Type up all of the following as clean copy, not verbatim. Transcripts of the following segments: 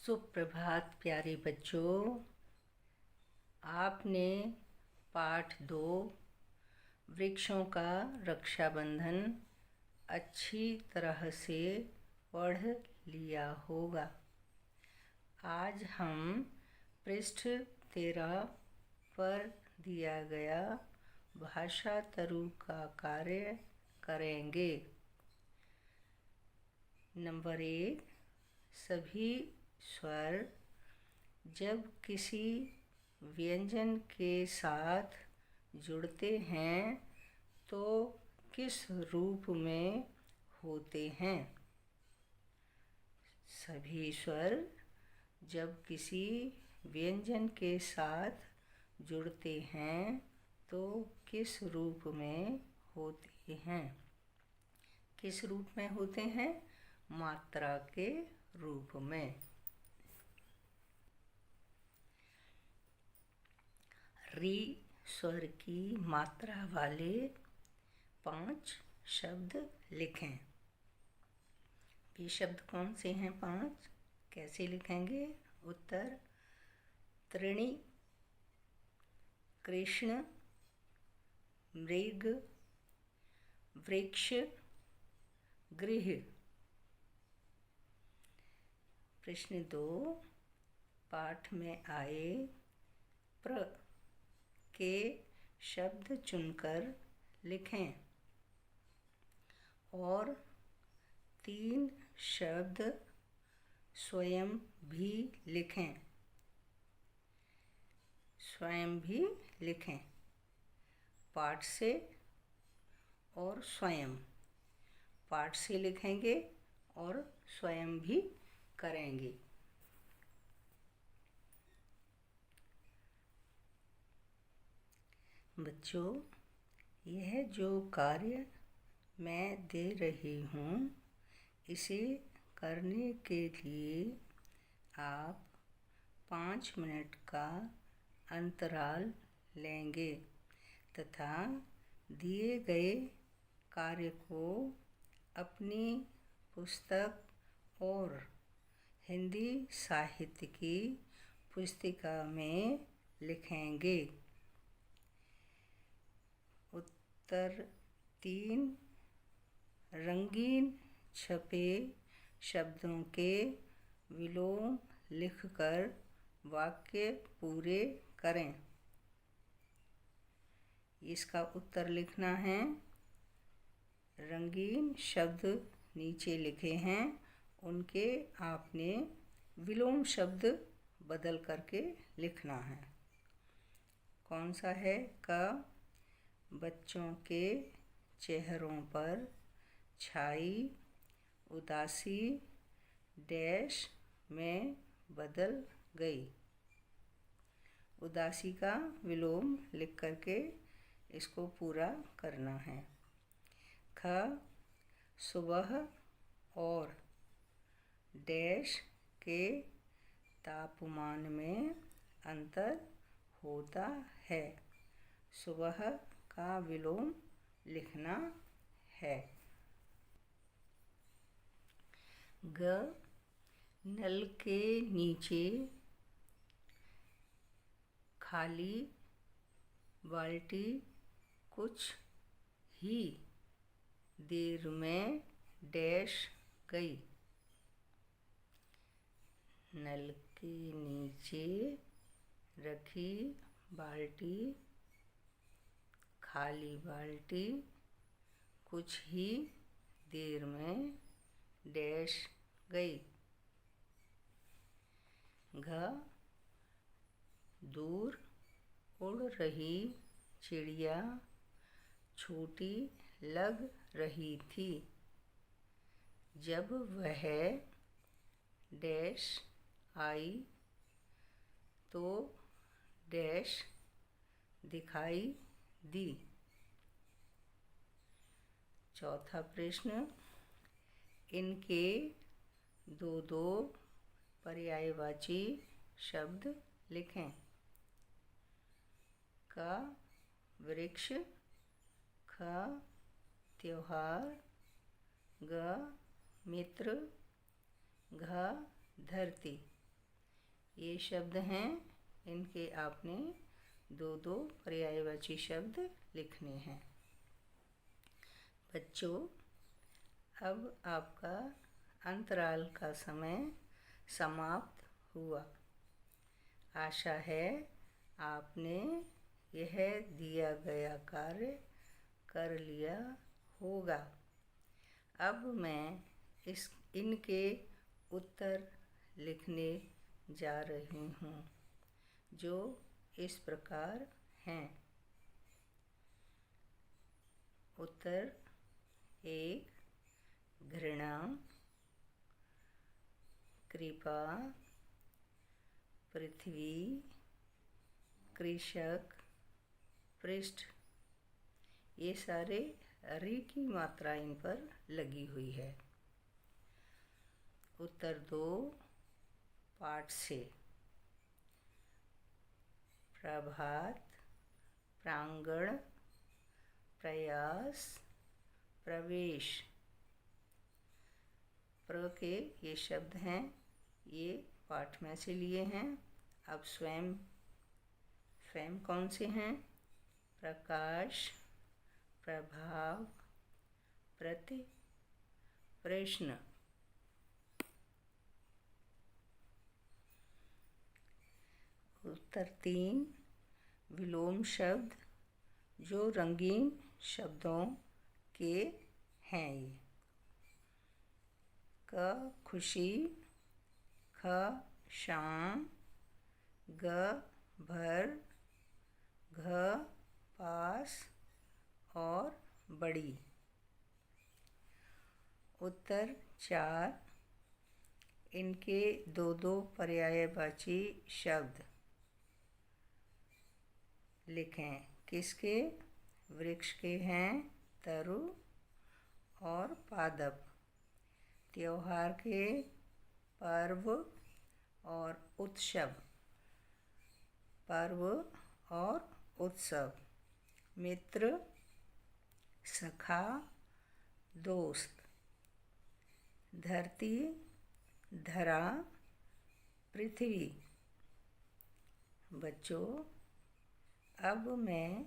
सुप्रभात प्यारे बच्चों। आपने पाठ 2 वृक्षों का रक्षाबंधन अच्छी तरह से पढ़ लिया होगा। आज हम पृष्ठ 13 पर दिया गया भाषा तरु का कार्य करेंगे। नंबर 1, सभी स्वर जब किसी व्यंजन के साथ जुड़ते हैं तो किस रूप में होते हैं? सभी स्वर जब किसी व्यंजन के साथ जुड़ते हैं तो किस रूप में होते हैं? किस रूप में होते हैं? मात्रा के रूप में। री स्वर की मात्रा वाले 5 शब्द लिखें। ये शब्द कौन से हैं 5? कैसे लिखेंगे? उत्तर: तृणी, कृष्ण, मृग, वृक्ष, गृह। प्रश्न 2, पाठ में आए प्र के शब्द चुनकर लिखें और 3 शब्द स्वयं भी लिखें। स्वयं भी लिखें। पाठ से और स्वयं। पाठ से लिखेंगे और स्वयं भी करेंगे। बच्चों, यह जो कार्य मैं दे रही हूँ इसे करने के लिए आप 5 मिनट का अंतराल लेंगे तथा दिए गए कार्य को अपनी पुस्तक और हिंदी साहित्य की पुस्तिका में लिखेंगे। उत्तर 3, रंगीन छपे शब्दों के विलोम लिखकर वाक्य पूरे करें। इसका उत्तर लिखना है। रंगीन शब्द नीचे लिखे हैं, उनके आपने विलोम शब्द बदल करके लिखना है। कौन सा है? क, बच्चों के चेहरों पर छाई उदासी डैश में बदल गई। उदासी का विलोम लिख करके इसको पूरा करना है। ख, सुबह और डैश के तापमान में अंतर होता है। सुबह का विलोम लिखना है। ग, नल के नीचे खाली बाल्टी कुछ ही देर में डैश गई। नल के नीचे रखी बाल्टी, खाली बाल्टी कुछ ही देर में डैश गई। घ, दूर उड़ रही चिड़िया छोटी लग रही थी जब वह डैश आई तो डैश दिखाई दी। चौथा प्रश्न, इनके 2-2 पर्यायवाची शब्द लिखें। क, वृक्ष, ख, त्योहार, ग, मित्र, घ, धरती। ये शब्द हैं, इनके आपने दो दो पर्यायवाची शब्द लिखने हैं। बच्चों, अब आपका अंतराल का समय समाप्त हुआ। आशा है आपने यह दिया गया कार्य कर लिया होगा। अब मैं इनके उत्तर लिखने जा रही हूँ, जो इस प्रकार हैं। उत्तर 1, घृणा, कृपा, पृथ्वी, कृषक, पृष्ठ। ये सारे री की मात्रा इन पर लगी हुई है। उत्तर 2, पाठ से, प्रभात, प्रांगण, प्रयास, प्रवेश। प्र के ये शब्द हैं, ये पाठ में से लिए हैं। अब स्वयं कौन से हैं? प्रकाश, प्रभाव, प्रति, प्रश्न। उत्तर 3, विलोम शब्द, जो रंगीन शब्दों के हैं। ये क खुशी, ख शाम, ग भर, घ पास और बड़ी। उत्तर 4, इनके दो दो पर्यायवाची शब्द लिखें। किसके? वृक्ष के हैं, तरु और पादप। त्योहार के, पर्व और उत्सव। पर्व और उत्सव। मित्र, सखा, दोस्त। धरती, धरा, पृथ्वी। बच्चों, अब मैं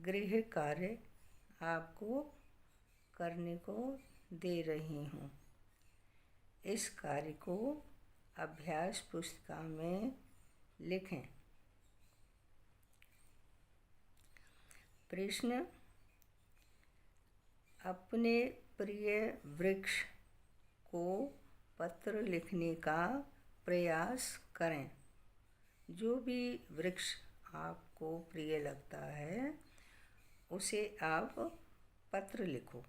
गृह कार्य आपको करने को दे रही हूँ। इस कार्य को अभ्यास पुस्तिका में लिखें। प्रश्न: अपने प्रिय वृक्ष को पत्र लिखने का प्रयास करें। जो भी वृक्ष आपको प्रिय लगता है, उसे आप पत्र लिखो।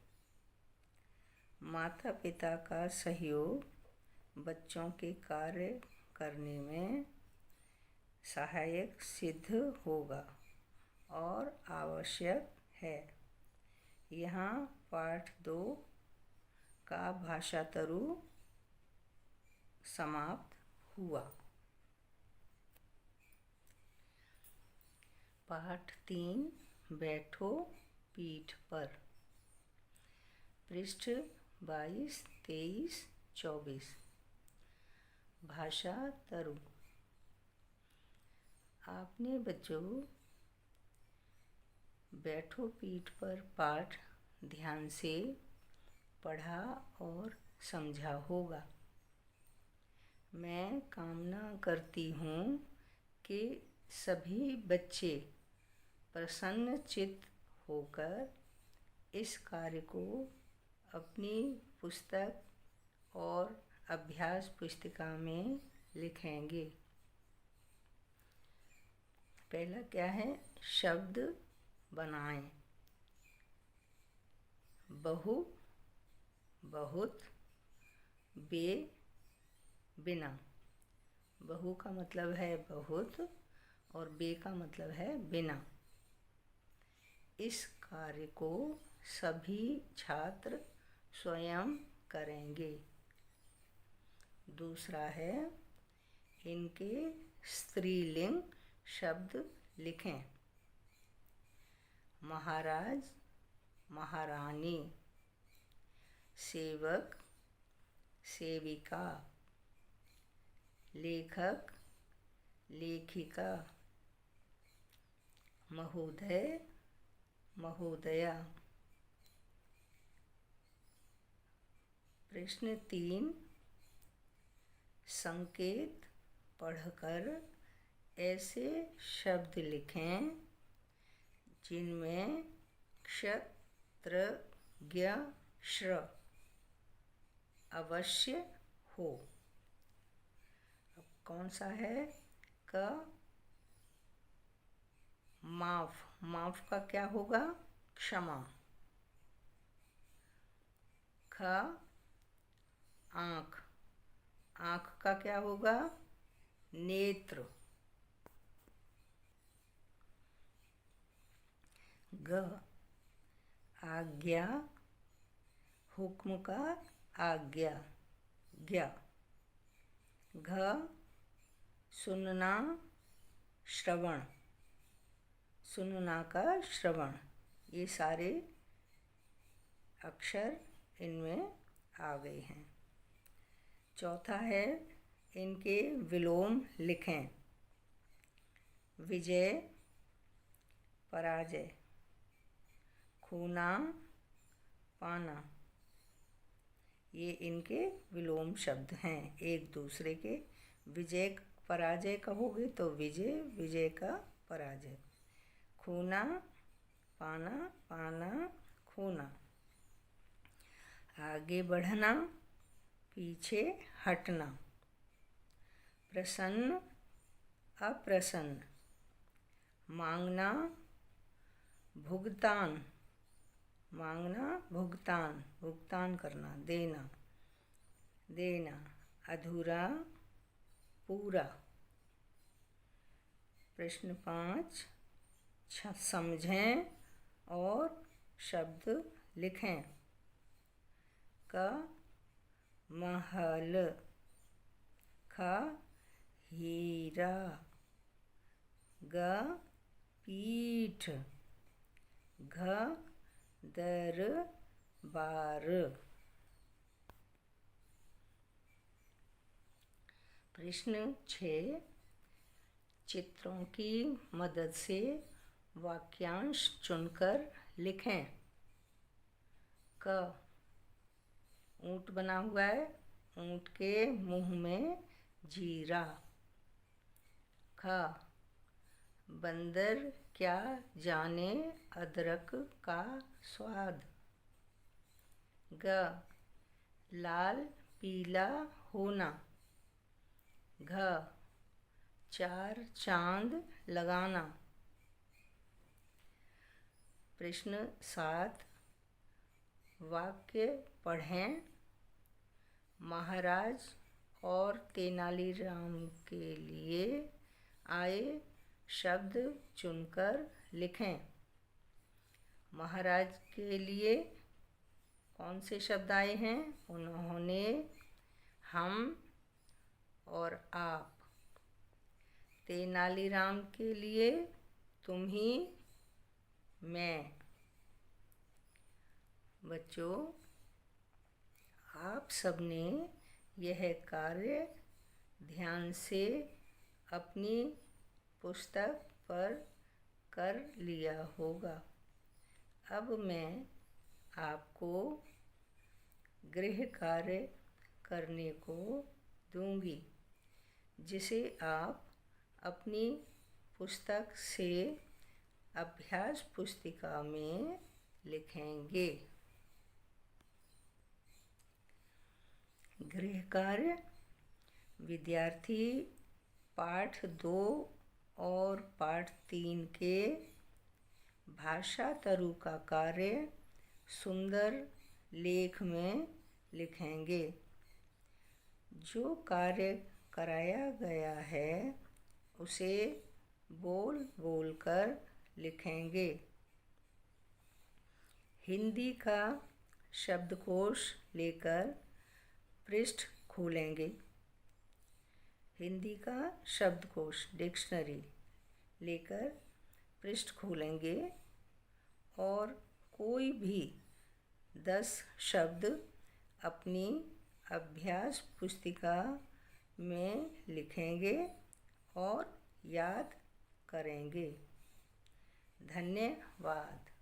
माता पिता का सहयोग बच्चों के कार्य करने में सहायक सिद्ध होगा और आवश्यक है। यहाँ पाठ 2 का भाषा तरु समाप्त हुआ। पाठ 3, बैठो पीठ पर। पृष्ठ 22, 23, 24। भाषा तरु। आपने बच्चों बैठो पीठ पर पाठ ध्यान से पढ़ा और समझा होगा। मैं कामना करती हूँ कि सभी बच्चे प्रसन्नचित्त होकर इस कार्य को अपनी पुस्तक और अभ्यास पुस्तिका में लिखेंगे। पहला क्या है? शब्द बनाएं। बहु, बहुत, बे, बिना। बहु का मतलब है बहुत और बे का मतलब है बिना। इस कार्य को सभी छात्र स्वयं करेंगे। दूसरा है, इनके स्त्रीलिंग शब्द लिखें। महाराज, महारानी, सेवक, सेविका, लेखक, लेखिका, महोदय, महोदया। प्रश्न 3, संकेत पढ़कर ऐसे शब्द लिखें जिनमें क्ष, त्र, ज्ञ, श्र अवश्य हो। अब कौन सा है? क, माफ, माफ का क्या होगा? क्षमा। ख, आँख, आँख का क्या होगा? नेत्र। ग, आज्ञा, हुक्म का आज्ञा, ज्ञा। घ, सुनना, श्रवण, सुनना का श्रवण। ये सारे अक्षर इनमें आ गए हैं। चौथा है, इनके विलोम लिखें। विजय, पराजय। खूना, पाना। ये इनके विलोम शब्द हैं एक दूसरे के। विजय पराजय कहोगे तो विजय, विजय का पराजय। खूना, पाना, पाना, खूना। आगे बढ़ना, पीछे हटना। प्रसन्न, अप्रसन्न। मांगना, भुगतान, मांगना, भुगतान, भुगतान करना, देना, देना। अधूरा, पूरा। प्रश्न 5, समझें और शब्द लिखें। क, महल। ख, हीरा। ग, पीठ। घ, दरबार। प्रश्न 6, चित्रों की मदद से वाक्यांश चुनकर लिखें। क, ऊंट बना हुआ है, ऊंट के मुंह में जीरा। ख, बंदर क्या जाने अदरक का स्वाद। ग, लाल पीला होना। घ, 4 चांद लगाना। प्रश्न 7, वाक्य पढ़ें। महाराज और तेनालीराम के लिए आए शब्द चुनकर लिखें। महाराज के लिए कौन से शब्द आए हैं? उन्होंने, हम और आप। तेनालीराम के लिए तुम ही, मैं। बच्चों, आप सबने यह कार्य ध्यान से अपनी पुस्तक पर कर लिया होगा। अब मैं आपको गृह कार्य करने को दूंगी, जिसे आप अपनी पुस्तक से अभ्यास पुस्तिका में लिखेंगे। गृह कार्य, विद्यार्थी पाठ 2 और पाठ 3 के भाषा तरु का कार्य सुंदर लेख में लिखेंगे। जो कार्य कराया गया है उसे बोल बोल कर लिखेंगे। हिंदी का शब्दकोश लेकर पृष्ठ खोलेंगे। हिंदी का शब्दकोश, डिक्शनरी लेकर पृष्ठ खोलेंगे और कोई भी 10 शब्द अपनी अभ्यास पुस्तिका में लिखेंगे और याद करेंगे। धन्यवाद।